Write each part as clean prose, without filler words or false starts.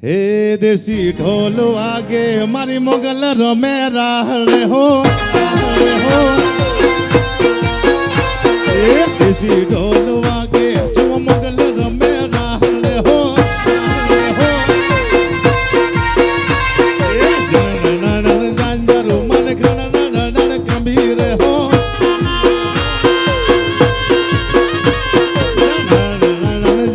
હે દેશી ઢોલ વાગે મારી મોગલ રમે રાહડે હો હે દેશી ઢોલ વાગે જો મોગલ રમે રાહડે હો હે જન જાંજરો મન ખણ કબીર હો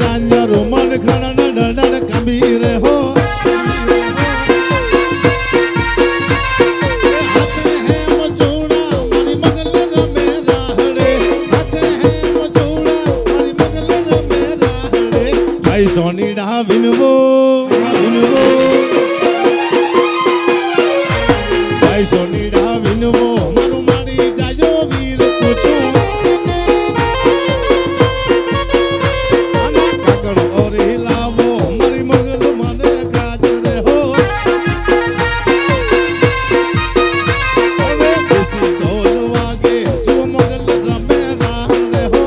જાંજરો મન ખણ કબીર હો સોનીડા વિનવો વિનવો ભાઈ સોનીડા વિનવો મારું મારી જાજો વીર પૂછું કાકડ ઓરે લાવો મારી મગલ મને કાજરે હો હવે દેશી ઢોલ વાગે જો મગલ રમે રાહડે હો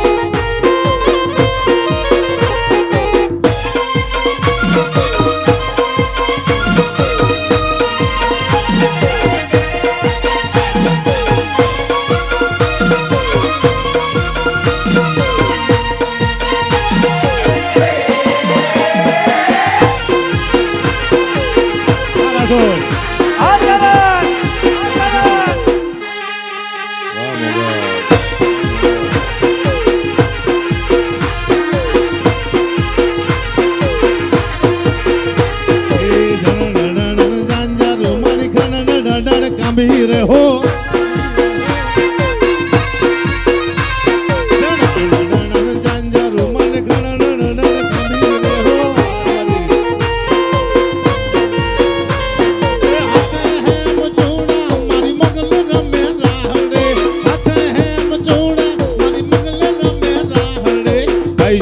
કબીર હો જાંજરો મન ખણ કબીર હો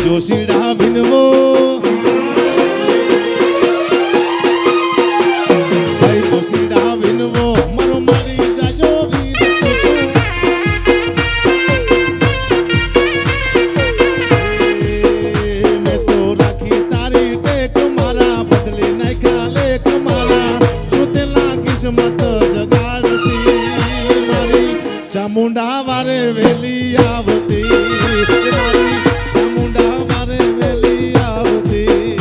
જોશીડા વિનવો ભાઈ જોશીડા વિનવો મારો મારી જાજો વીર મેં તો રાખી તારી ટેક મારા બદલે નાખ્યા લેખ મારા સુતેલા કિસ્મત જગાડતી મારી ચામુંડા વારે વેલી આવતી મારી ચામુંડા વારે વેલી આવતી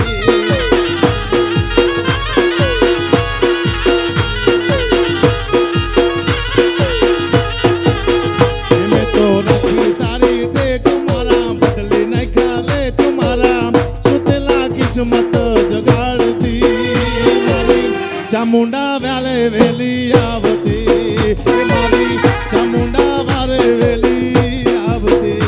મેં તો રાખી તારી ટેક મારા બદલે નાખ્યા લેખ મારા સુતેલા કિસ્મત જગાડતી મારી ચામુંડા વારે વેલી આવતી મારી ચામુંડા વારે વેલી આવતી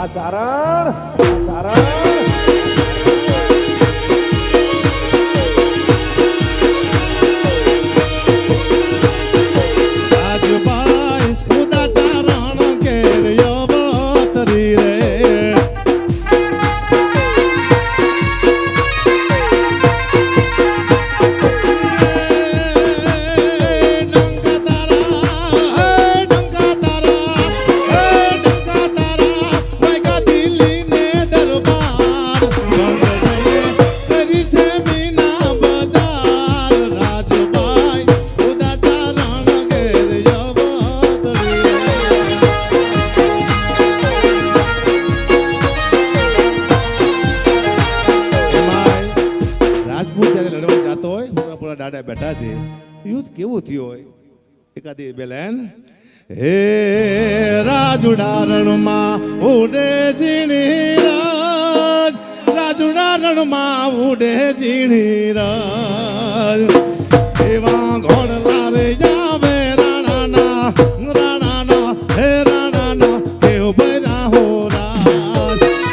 સારણ સારણ રાજભાઈ ઉદા ચારણ કેર્યો બતરી રે દાડા બેઠા છે યુદ્ધ કેવું થયું હોય એકાદી બેલેન હે રાજુડા રણમાં ઉડે ઝીણી રાજ રાજુડા રણમાં ઉડે ઝીણી રાજ એવા ઘોડલા રે જાવે રાણાના હે રાણાના કેવ બરા હો રાજ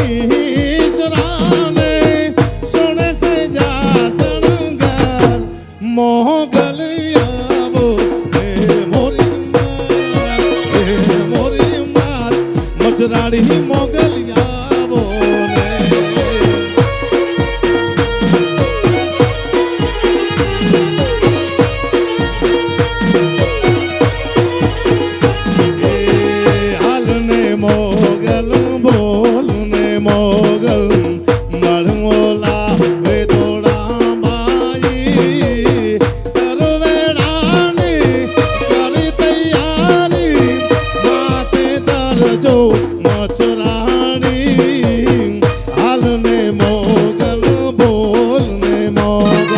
ઈશરાને સોને સે જા શણગાર મોગલ આવો હે મોરી માર મજરાડી મોગલ આવો રે હાલને મોગલ બોલને મોગલ મળમોલા વે થોડા માઈ કરવેડાની કરી તૈયારી માથે દરજો મચરાણી હાલને મોગલ બોલને મોગલ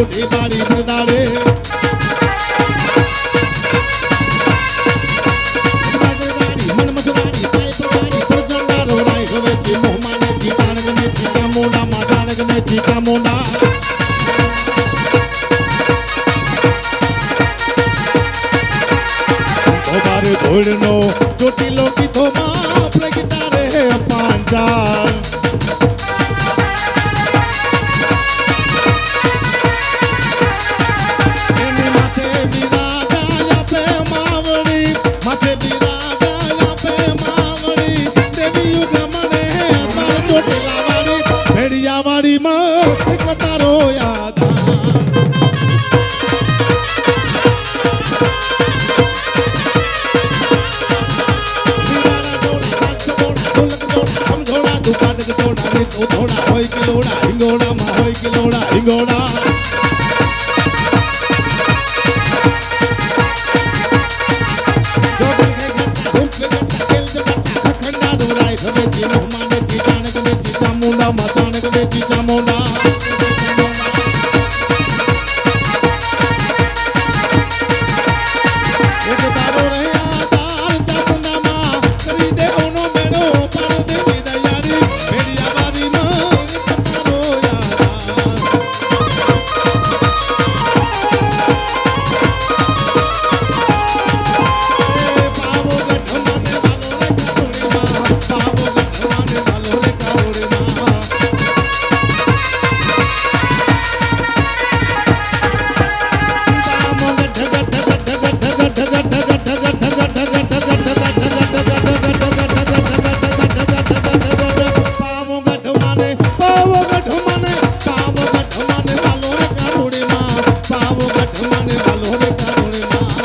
બોડી બાડી બરદાડે મન મસરાડી પાઇપ ગાડી પ્રચંડા રોડાઈ હવે છે મોહમાને ચીતાણગને ચીકા મોડા માતાણગને ચીકા મોડા મારે ધોળનો ચોટીલો કીધો માં પ્રગટા રે પાંચાલ એની માથે બિરાજા આપે માવડી માથે બિરાજા આપે માવડી દેવી યુગમણે તાર ચોટીલા વાળી ભેડિયા વાળી માં એક તારો યાદ થોડા હોય કિલોડા હિંગોડા માં હોય કિલોડા હિંગોડા ચામુંડા માં ચાણક ને ચામુંડા એક તારો રહ્યા તાર ચામુંડા માં કરી દે ઓનો મેળો પાડો દેવી દયાળી ભેડિયા વાળી માં તારો યાદ પાવો ગઢ મને વાલો રે કારોડી માં પાવો ગઢ મને વાલો રે કારોડી માં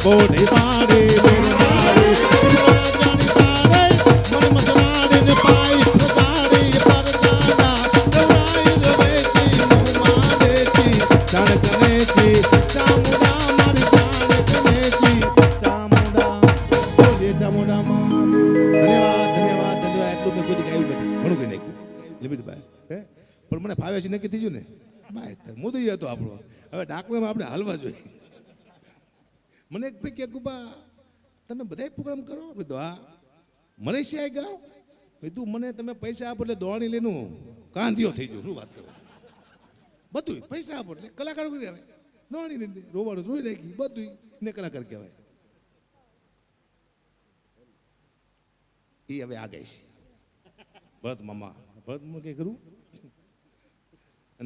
બોડી બાડી બરદાડી રાજાની તારે મન મસરાડી ને પાઈ પ્રજાડી પરજાડા રાઈ રવેચી મોમાડેચી ચણકનેચી ચામુંડા મારી ચાણકનેચી ચામુંડા બોલીએ ચામુંડા માં ધન્યવાદ ધન્યવાદ ધન્યવાદ એટલું મેં કોઈ ગાયું નથી ઘણું કઈ નાખ્યું લિમિટ બહાર હે પણ મને ફાવે છે નક્કી થઈ ગયું ને ભાઈ મોદી હતો આપણો હવે ડાકલામાં આપણે હાલવા જોઈએ મને એક ભાઈ કે ગુબા તમે બધા પ્રોગ્રામ કરો કીધું હા મને સિવાય ગાઓ કીધું મને તમે પૈસા આપો એટલે દોણી લઈને કાંધિયો થઈ ગયો શું વાત કરો બધું પૈસા આપો એટલે કલાકાર કહેવાય દોણી લઈને રોવાનું રોઈ રાખી બધું ને કલાકાર કહેવાય એ હવે આ ગઈ છે ભરત મામા ભરત કઈ કરું